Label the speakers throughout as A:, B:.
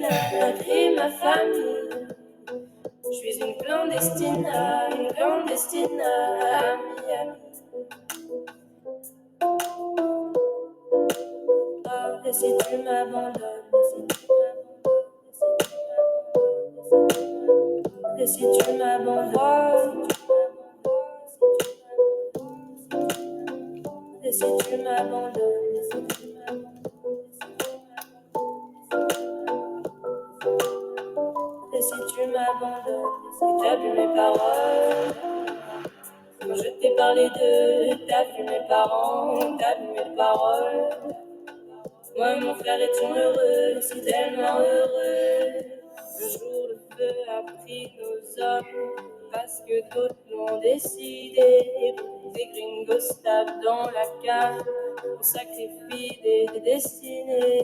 A: a pris ma famille. Je suis une clandestine à Miami. Oh, et si tu m'abandonnes, et si tu m'abandonnes, et si tu m'abandonnes, et si tu m'abandonnes, et t'as vu mes paroles. Quand je t'ai parlé de, t'as vu mes parents, t'as vu mes paroles. Moi, mon frère est heureux, si tellement heureux. Un jour, le feu a pris nos hommes, parce que d'autres l'ont décidé. Des gringos tapent dans la cave, on sacrifie des destinées.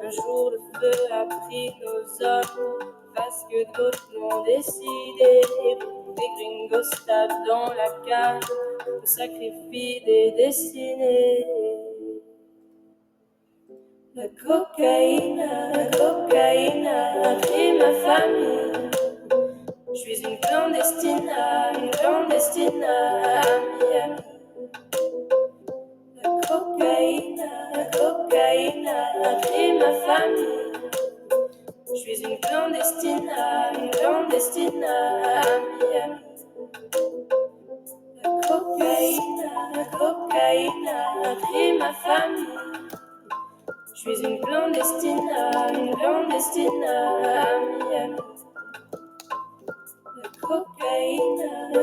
A: Un jour, le feu a pris nos hommes, parce que d'autres l'ont décidé. Des gringos tapent dans la cave, on sacrifie des destinées. La cocaïne a pris ma famille. Je suis une clandestine à Miami. La cocaïne a pris ma famille. Je suis une clandestine à Miami. La cocaïne a pris ma famille. Je suis une clandestine à Miami. La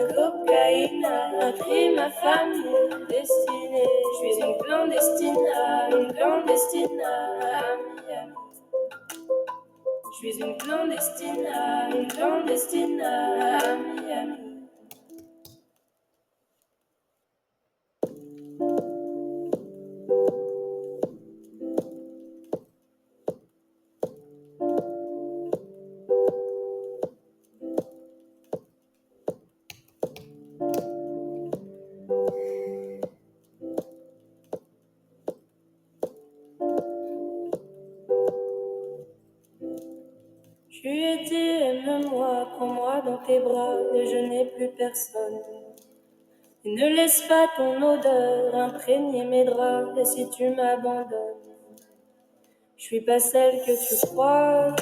A: cocaïne a pris ma famille destinée. Je suis une clandestine à Miami. Je suis une clandestine à Miami. Tu es dit, aime-moi, prends-moi dans tes bras, et je n'ai plus personne. Et ne laisse pas ton odeur imprégner mes draps, et si tu m'abandonnes, je suis pas celle que tu crois,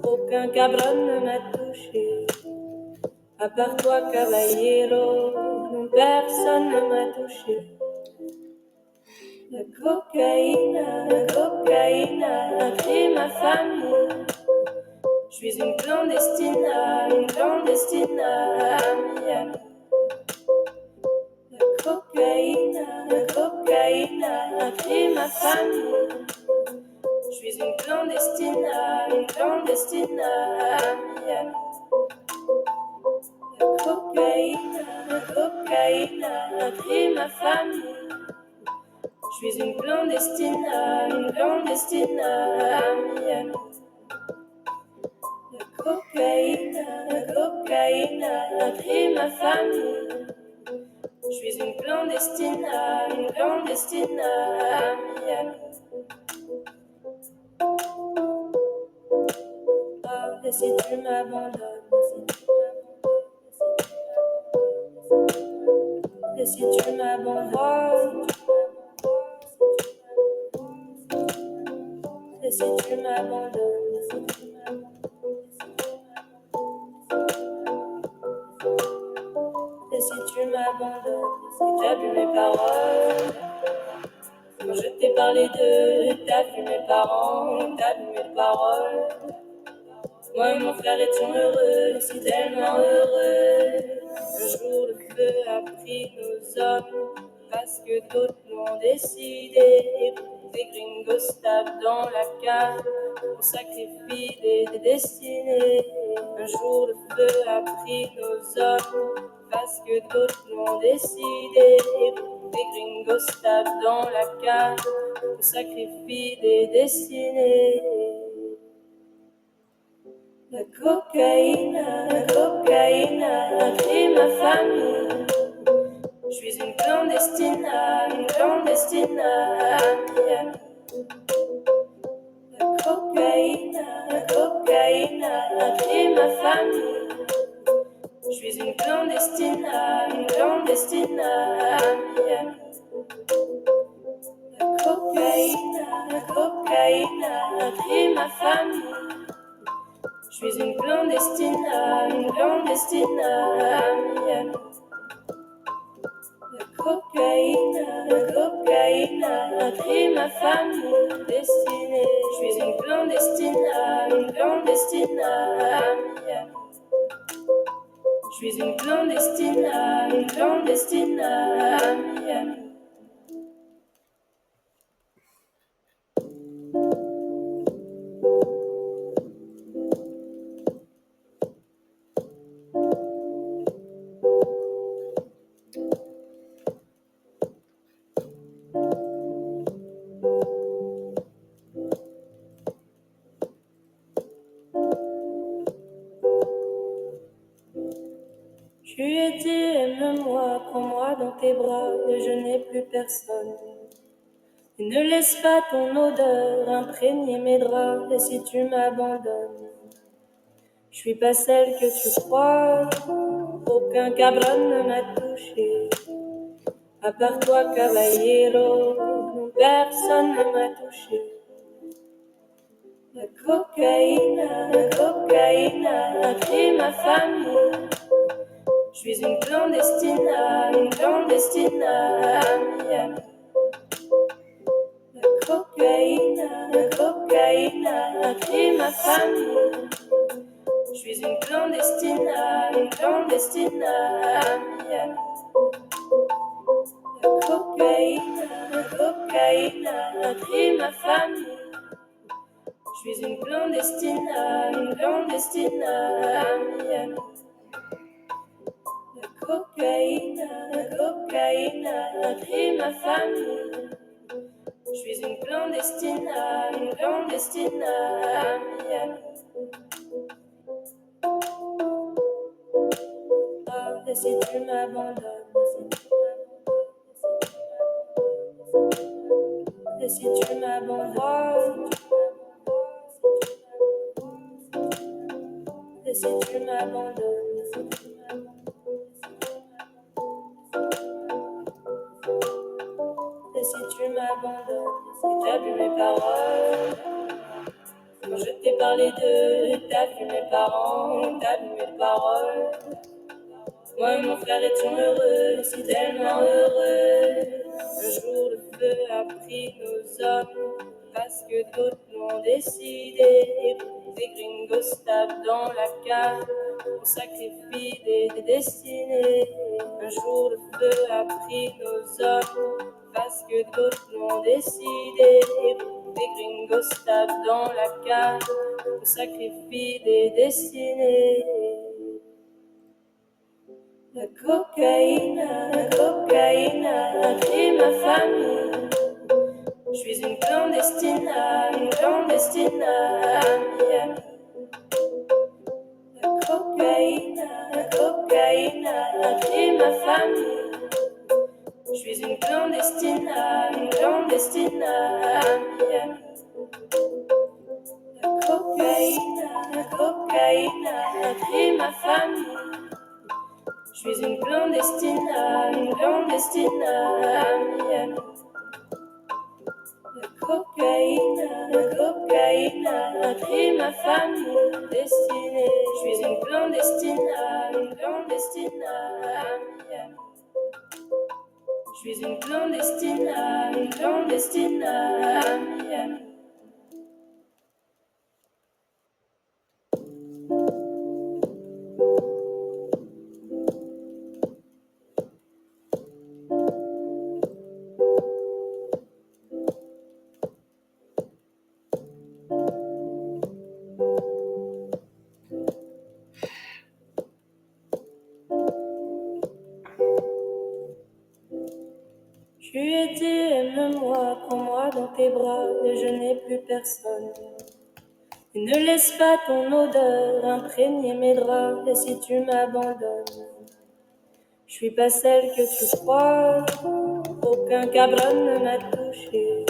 A: aucun cabron ne m'a touché. À part toi, caballero, non, personne ne m'a touché. La cocaïne a pris ma famille. Je suis une clandestine à Miami. La cocaïne a pris ma famille. Je suis une clandestine à Miami. La cocaïne a pris ma famille. Je suis une clandestine à Miami. La cocaïne a pris ma famille. Je suis une clandestine à Miami. Oh, et si tu m'abandonnes, et si tu m'abandonnes, et si tu m'abandonnes, et si tu m'abandonnes, et t'as vu mes paroles. Quand je t'ai parlé de, t'as vu mes parents, t'as vu mes paroles. Moi, mon frère est heureux, si tellement heureux. Un jour, le feu a pris nos hommes, parce que d'autres l'ont décidé. Des gringos tapent dans la cave, on sacrifie des destinées. Un jour, le feu a pris nos hommes, parce que d'autres l'ont décidé. Des gringos tapent dans la cave, on sacrifie des destinées. La cocaïne a pris ma famille. Je suis une clandestine à Miami. La cocaïne cocaïne a pris ma famille. Je suis une clandestine à Miami. La cocaïne a pris ma famille. Je suis une clandestine à Miami. La cocaïne a pris ma famille destinée. Je suis une clandestine à Miami. Je suis une clandestine à Miami. Je lui ai dit, aime-moi, prends-moi dans tes bras, et je n'ai plus personne. Et ne laisse pas ton odeur imprégner mes draps, et si tu m'abandonnes, je suis pas celle que tu crois, aucun cabron ne m'a touché. À part toi, caballero, non, personne ne m'a touché. La cocaïne a pris ma famille. Je suis une clandestine à Miami. La cocaïne a pris ma famille. Je suis une clandestine à Miami. La cocaïne a pris ma famille. Je suis une clandestine à Miami. La cocaïne a pris ma famille. Je suis une clandestine à Miami. Et si tu m'abandonnes, et si tu m'abandonnes, et si tu m'abandonnes, et si tu m'abandonnes, et t'as vu mes paroles, quand je t'ai parlé de, t'as vu mes parents, t'as vu mes paroles. Moi et mon frère étions heureux, si tellement heureux. Un jour le feu a pris nos hommes, parce que d'autres l'ont décidé. Des gringos tapent dans la cave, on sacrifie des destinées. Un jour le feu a pris nos hommes, parce que d'autres l'ont décidé. Des gringos tapent dans la cave, on sacrifie des destinées. La cocaïne a pris ma famille. Je suis une clandestine à Miami. La cocaïne a pris ma famille. Je suis une clandestine à Miami. La cocaïne a pris ma famille. Je suis une clandestine à Miami. La cocaïne a pris ma famille destinée. Je suis une clandestine à Miami. Je suis une clandestine à Miami. Je lui ai dit, aime-moi, prends-moi dans tes bras, et je n'ai plus personne. Et ne laisse pas ton odeur imprégner mes draps, et si tu m'abandonnes, je suis pas celle que tu crois, aucun cabron ne m'a touché.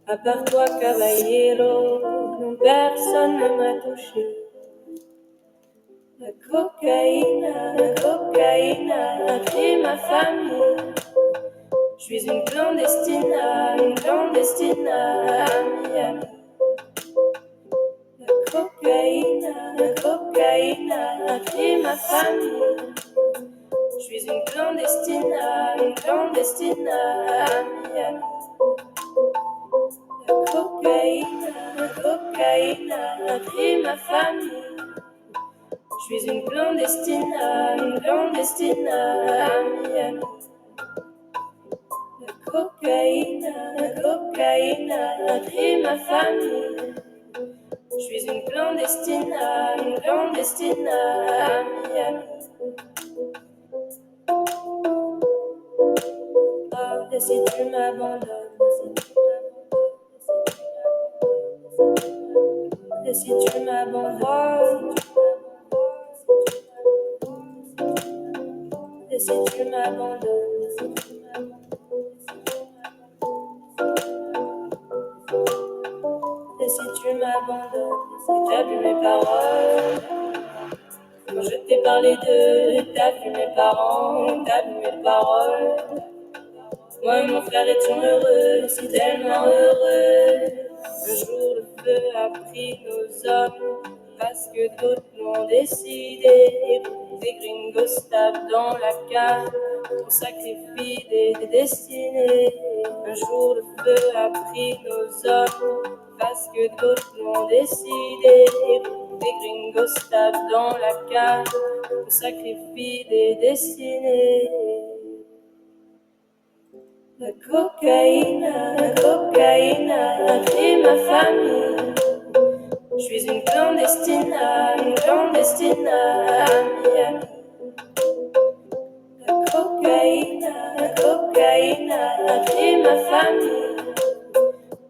A: À part toi, caballero, non, personne ne m'a touché. La cocaïne a pris ma famille. Je suis une clandestine à Miami. La cocaïne a pris ma famille. Je suis une clandestine à Miami. La cocaïne a pris ma famille. Je suis une clandestine à Miami. La cocaïne a pris ma famille. Je suis une clandestine à Miami. Oh, et si tu m'abandonnes, et si tu m'abandonnes, et si tu m'abandonnes, et si tu m'abandonnes, et t'as vu mes paroles. Quand je t'ai parlé d'eux, t'as vu mes parents, t'as vu mes paroles. Moi et mon frère étions heureux, si tellement heureux. Un jour le feu a pris nos hommes, parce que d'autres l'ont décidé. Des gringos tapent dans la cave, on sacrifie des destinées. Un jour le feu a pris nos hommes, parce que d'autres l'ont décidé. Des gringos tapent dans la cave, on sacrifie des destinées. La cocaïne a pris ma famille. Je suis une clandestine à Miami. La cocaïne a pris ma famille.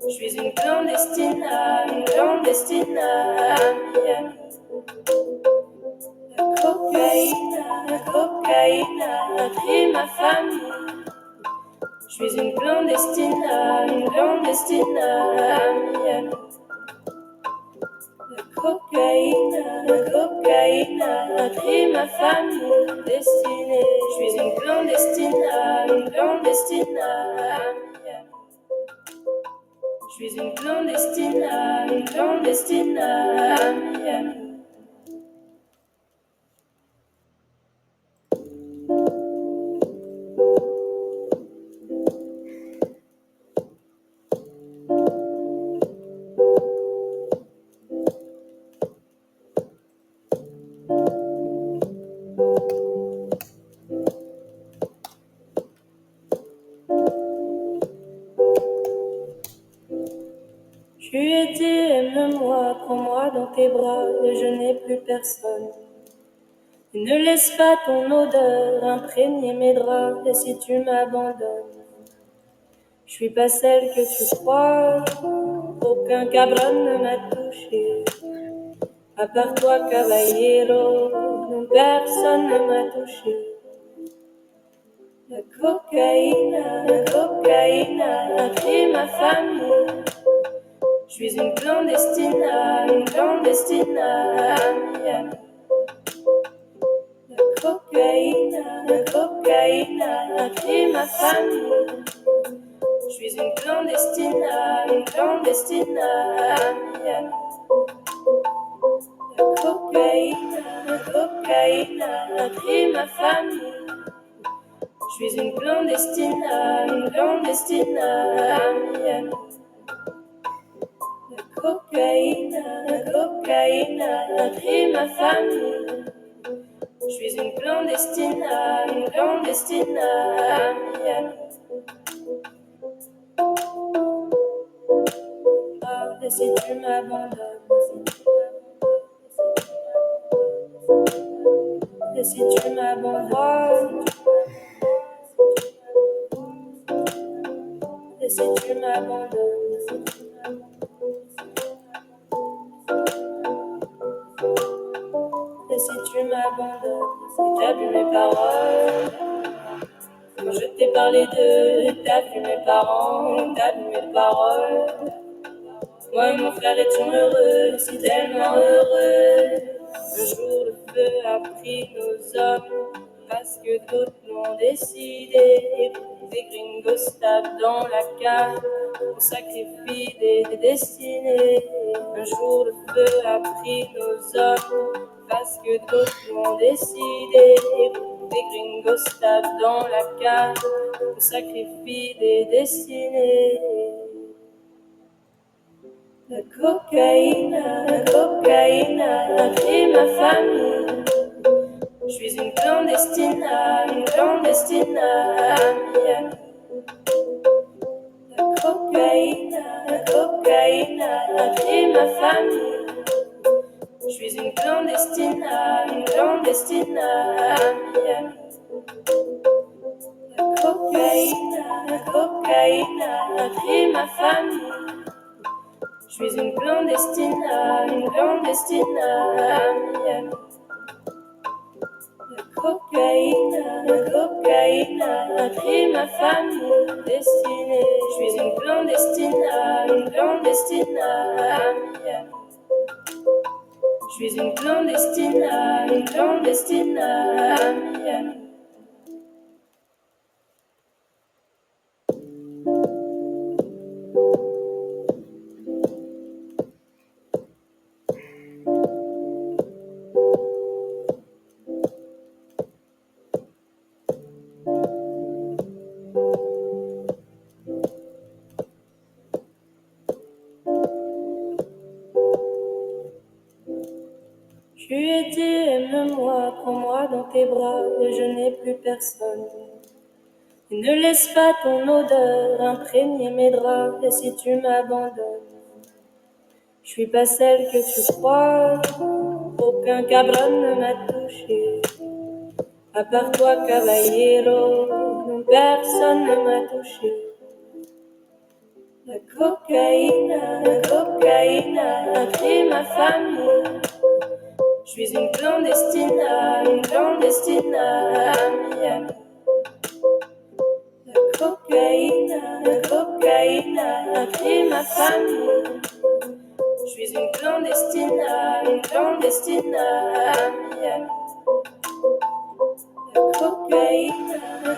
A: Je suis une clandestine à Miami. La cocaïne a pris ma famille. Je suis une clandestine à Miami. La cocaïne a pris ma famille destinée. Je suis une clandestine à Miami. Je suis une clandestine à Miami. Tu es dit, aime-moi, prends-moi dans tes bras, je n'ai plus personne. Et ne laisse pas ton odeur imprégner mes draps, et si tu m'abandonnes, je suis pas celle que tu crois, aucun cabron ne m'a touché. À part toi, caballero, non, personne ne m'a touché. La cocaïne a pris ma famille. Je suis une clandestine à Miami. La cocaïne a pris ma famille. Je suis une clandestine à Miami. La cocaïne a pris ma famille. Je suis une clandestine à Miami. La cocaïne a pris ma famille. Je suis une clandestine à Miami. Oh, et si tu m'abandonnes, et si tu m'abandonnes, et si tu m'abandonnes, et si tu m'abandonnes, et t'as vu mes paroles. Quand je t'ai parlé d'eux, t'as vu mes parents, t'as vu mes paroles. Moi et mon frère étions heureux, si tellement heureux. Un jour le feu a pris nos hommes, parce que d'autres l'ont décidé. Des gringos tapent dans la cave, on sacrifie des destinées. Un jour le feu a pris nos hommes, parce que d'autres l'ont décidé. Des gringos tapent dans la cave, on sacrifie des destinées. La cocaïne a pris ma famille. Je suis une clandestine à Miami. La cocaïne a pris ma famille. Je suis une clandestine à Miami. La cocaïne a pris ma famille. Je suis une clandestine à Miami. La cocaïne a pris ma famille destinée. Je suis une clandestine à Miami. Je suis une clandestine à Miami. Je lui ai dit, aime-moi, prends-moi dans tes bras, je n'ai plus personne. Et ne laisse pas ton odeur imprégner mes draps, et si tu m'abandonnes, je suis pas celle que tu crois, aucun cabron ne m'a touché. À part toi, caballero, non, personne ne m'a touché. La cocaïne a pris ma famille. Je suis une clandestine à Miami. La cocaïne a pris ma famille. Je suis une clandestine à Miami. La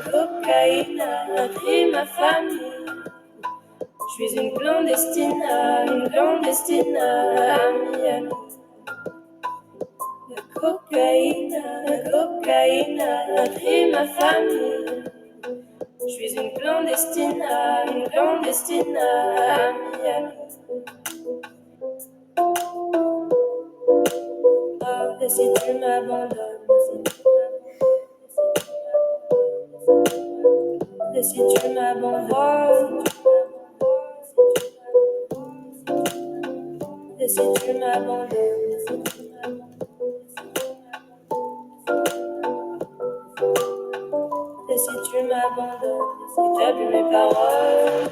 A: cocaïne a pris ma famille. Je suis une clandestine à Miami. La cocaïne a pris ma famille. Je suis une clandestine à Miami. Ah, et si tu m'abandonnes, et si tu m'abandonnes, et si tu m'abandonnes, et si tu m'abandonnes, si t'as vu mes paroles,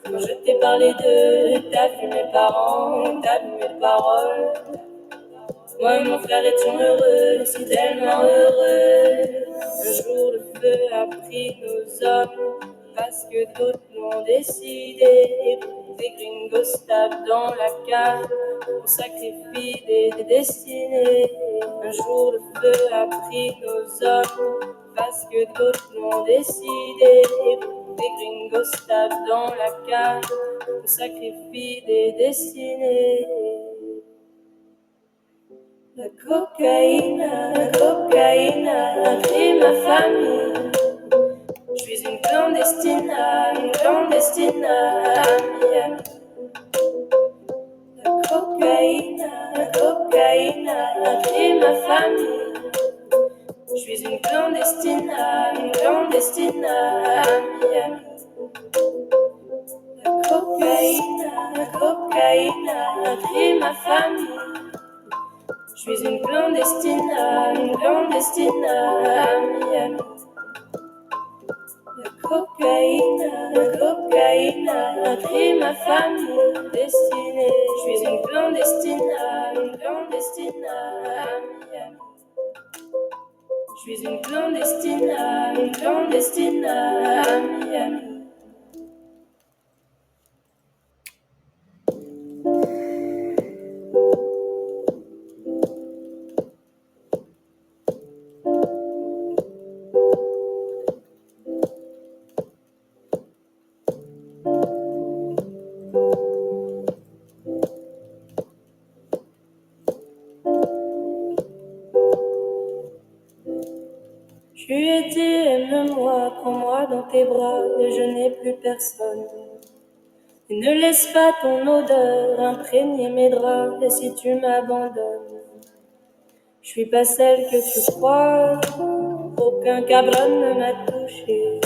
A: quand je t'ai parlé de, t'as vu mes parents, t'as vu mes paroles. Moi et mon frère étions heureux, si tellement heureux. Un jour le feu a pris nos hommes, parce que d'autres l'ont décidé. Des gringos tapent dans la cave, on sacrifie des destinées. Un jour le feu a pris nos hommes, parce que d'autres l'ont décidé. Des gringos tapent dans la cave, on sacrifie des destinées. La cocaïne a pris ma famille. Je suis une clandestine à Miami. La cocaïne a pris ma famille. Je suis une clandestine à Miami. La cocaïne a pris ma famille. Je suis une clandestine à Miami. La cocaïne a pris ma famille destinée. Je suis une clandestine à Miami. Je suis une clandestine à Miami. prends-moi dans tes bras, je n'ai plus personne. Et ne laisse pas ton odeur imprégner mes draps, et si tu m'abandonnes, je suis pas celle que tu crois, aucun cabron ne m'a touché.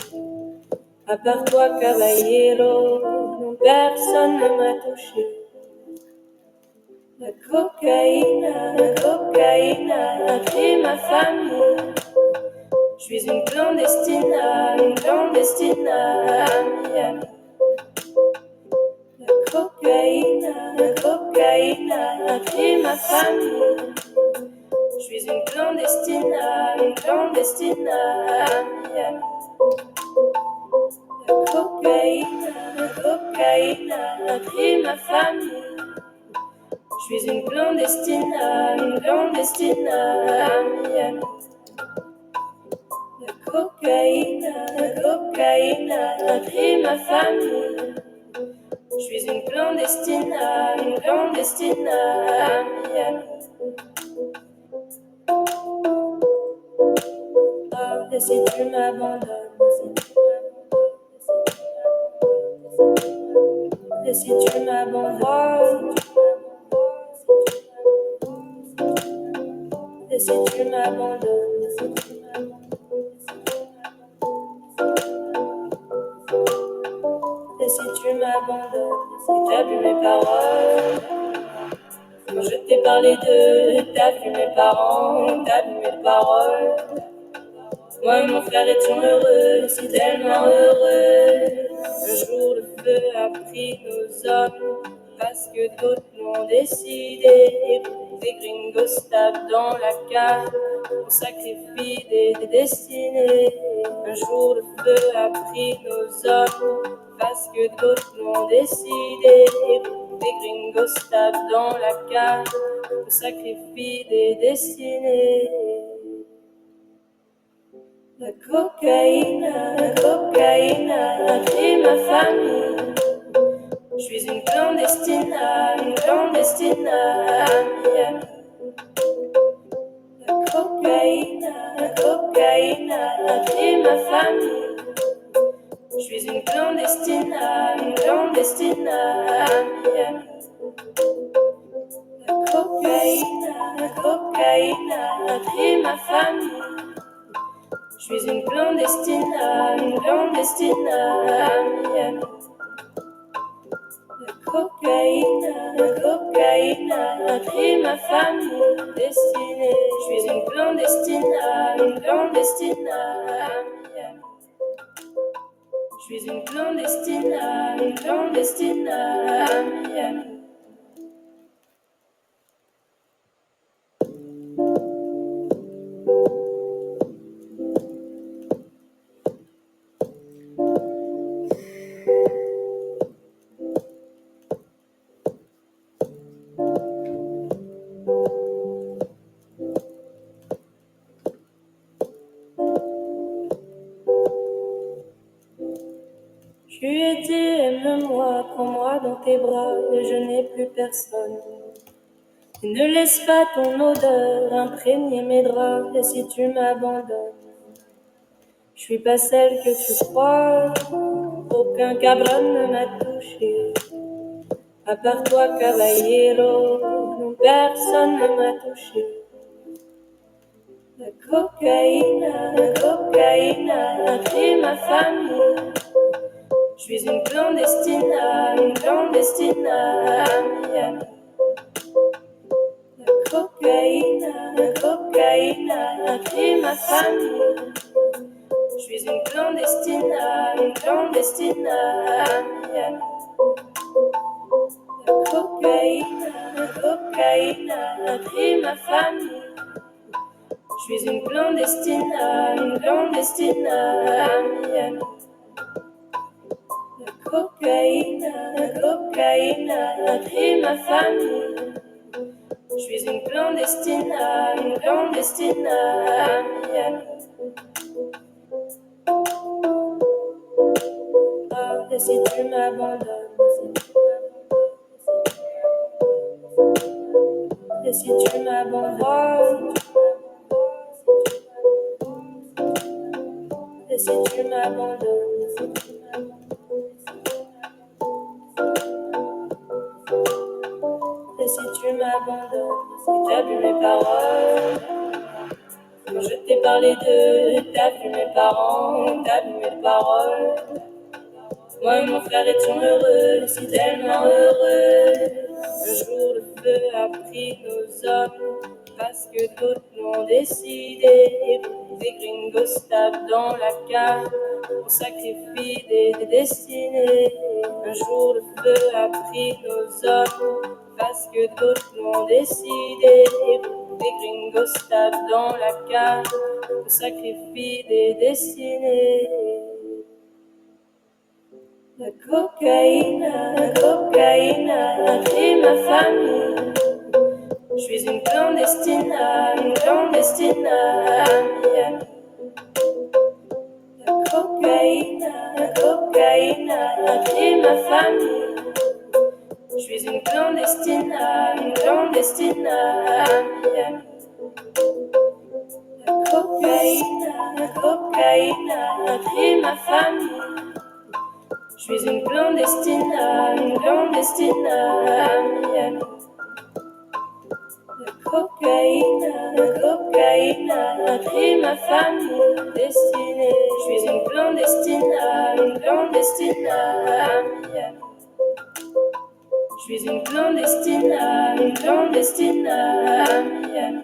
A: À part toi, caballero, non, personne ne m'a touché. La cocaïne a pris ma famille. Je suis une clandestine à Miami. La cocaïne a pris ma famille. Je suis une clandestine à Miami. La cocaïne a pris ma famille. Je suis une clandestine à Miami. La cocaïne a pris ma famille. Je suis une clandestine à Miami. Et si tu m'abandonnes, et si tu m'abandonnes, et si tu m'abandonnes, et si tu m'abandonnes, si t'as vu mes paroles, quand je t'ai parlé de, t'as vu mes parents, t'as vu mes paroles. Moi et mon frère étions heureux, si tellement heureux. Un jour le feu a pris nos hommes, parce que d'autres l'ont décidé. Des gringos tapent dans la cave, on sacrifie des destinées. Un jour le feu a pris nos hommes, parce que d'autres l'ont décidé. Des gringos tapent dans la cave, on sacrifie des destinées. La cocaïne a pris ma famille. Je suis une clandestine à Miami. La cocaïne a pris ma famille. Je suis une clandestine à Miami. La cocaïne a pris ma famille. Je suis une clandestine à Miami. La cocaïne a pris ma famille destinée. Je suis une clandestine à Miami. Je suis une clandestine à Miami. Je lui ai dit, aime-moi, prends-moi dans tes bras, je n'ai plus personne. Et ne laisse pas ton odeur imprégner mes draps, et si tu m'abandonnes, je suis pas celle que tu crois, aucun cabron ne m'a touché. À part toi, caballero, non, personne ne m'a touché. La cocaïne a pris ma famille. Je suis une clandestine à Miami. La cocaïne a pris ma famille. Je suis une clandestine à Miami. La cocaïne a pris ma famille. Je suis une clandestine à Miami. La cocaïne a pris ma famille. Je suis une clandestine à Miami. Et si tu m'abandonnes, et si tu m'abandonnes, et si tu m'abandonnes, et si tu m'abandonnes, si t'as vu mes paroles, quand je t'ai parlé de, t'as vu mes parents, t'as vu mes paroles. Moi et mon frère étions heureux, si tellement heureux. Un jour le feu a pris nos hommes, parce que d'autres l'ont décidé. Des gringos tapent dans la cave, on sacrifie des destinées. Un jour le feu a pris nos hommes, parce que d'autres l'ont décidé. Des gringos tapent dans la cave, on sacrifie des destinées. La cocaïne a pris ma famille. Je suis une clandestine à Miami. La cocaïne a pris ma famille. Je suis une clandestine à Miami. La cocaïne a pris ma famille. Je suis une clandestine à Miami. La cocaïne a pris ma famille destinée. Je suis une clandestine à Miami. Je suis une clandestine à Miami.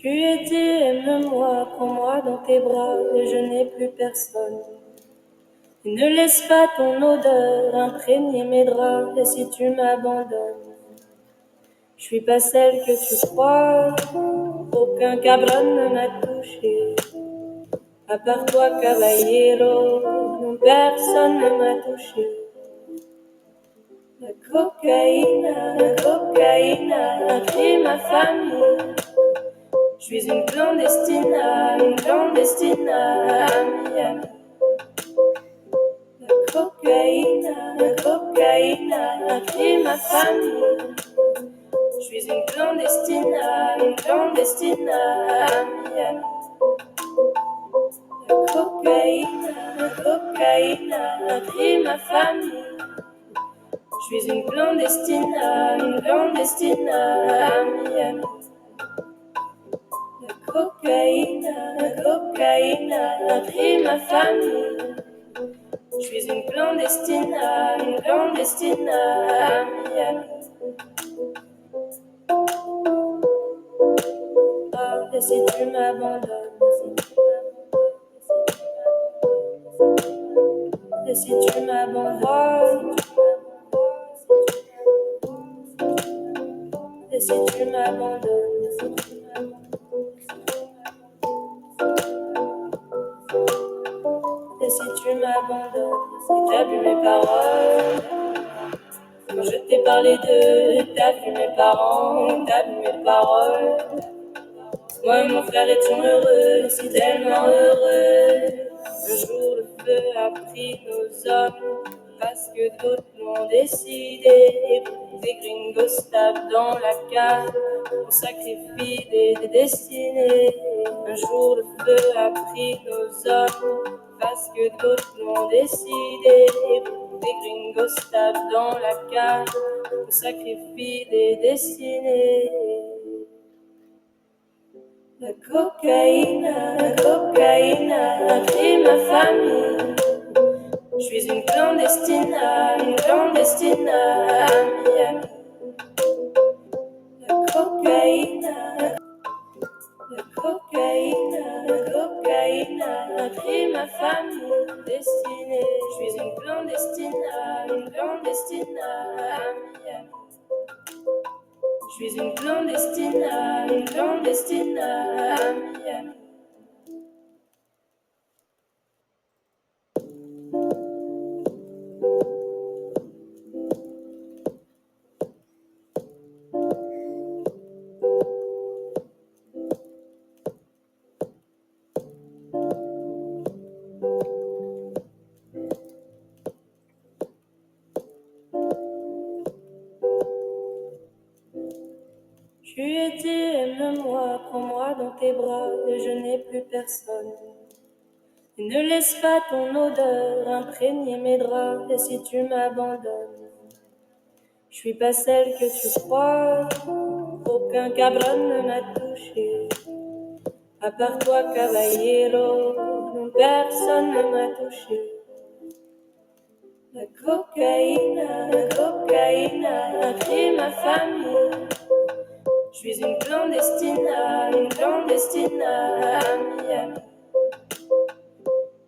A: Tu es dit, aime-moi, prends-moi dans tes bras, je n'ai plus personne. Et ne laisse pas ton odeur imprégner mes draps, et si tu m'abandonnes, je suis pas celle que tu crois, aucun cabron ne m'a touché. À part toi, caballero, non, personne ne m'a touché. La cocaïne a pris ma famille. Je suis une clandestine à Miami. La cocaïne a pris ma famille. Je suis une clandestine à Miami. La cocaïne a pris ma famille. Je suis une clandestine à Miami. La cocaïne a pris ma famille. Je suis une clandestine à Miami. Ah, et si tu m'abandonnes, et si tu m'abandonnes, et si tu m'abandonnes, et si tu m'abandonnes, si t'as vu mes paroles, quand je t'ai parlé de, t'as vu mes parents, t'as vu mes paroles. Moi et mon frère étions heureux, si tellement heureux. Un jour le feu a pris nos hommes, parce que d'autres l'ont décidé. Des gringos tapent dans la cave, on sacrifie des destinées. Un jour le feu a pris nos hommes, parce que d'autres l'ont décidé. Des gringos tapent dans la cave, on sacrifie des destinées. La cocaïne a pris ma famille. Je suis une clandestine à Miami. La cocaïne a pris ma famille destinée. Je suis une clandestine à Miami. Je suis une clandestine à Miami. dans tes bras, je n'ai plus personne. Ne laisse pas ton odeur imprégner mes draps, et si tu m'abandonnes, je suis pas celle que tu crois. Aucun cabron ne m'a touché, à part toi, caballero, personne ne m'a touché. La cocaïne a pris ma famille. Je suis une clandestine à Miami.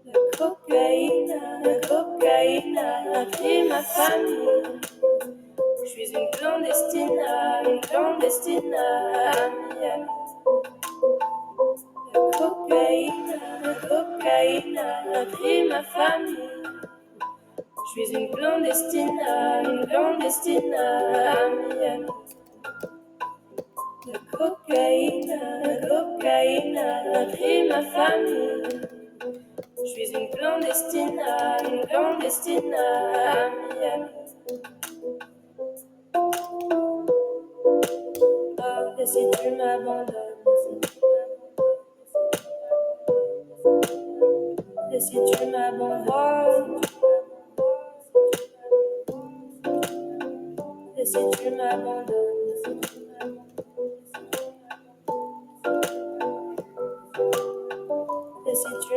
A: La cocaïne a pris ma famille. Je suis une clandestine à Miami. La cocaïne a pris ma famille. Je suis une clandestine à Miami. La cocaïne a pris ma famille. Je suis une clandestine à Miami. Ah, et si tu m'abandonnes, et si tu m'abandonnes, et si tu m'abandonnes, et si tu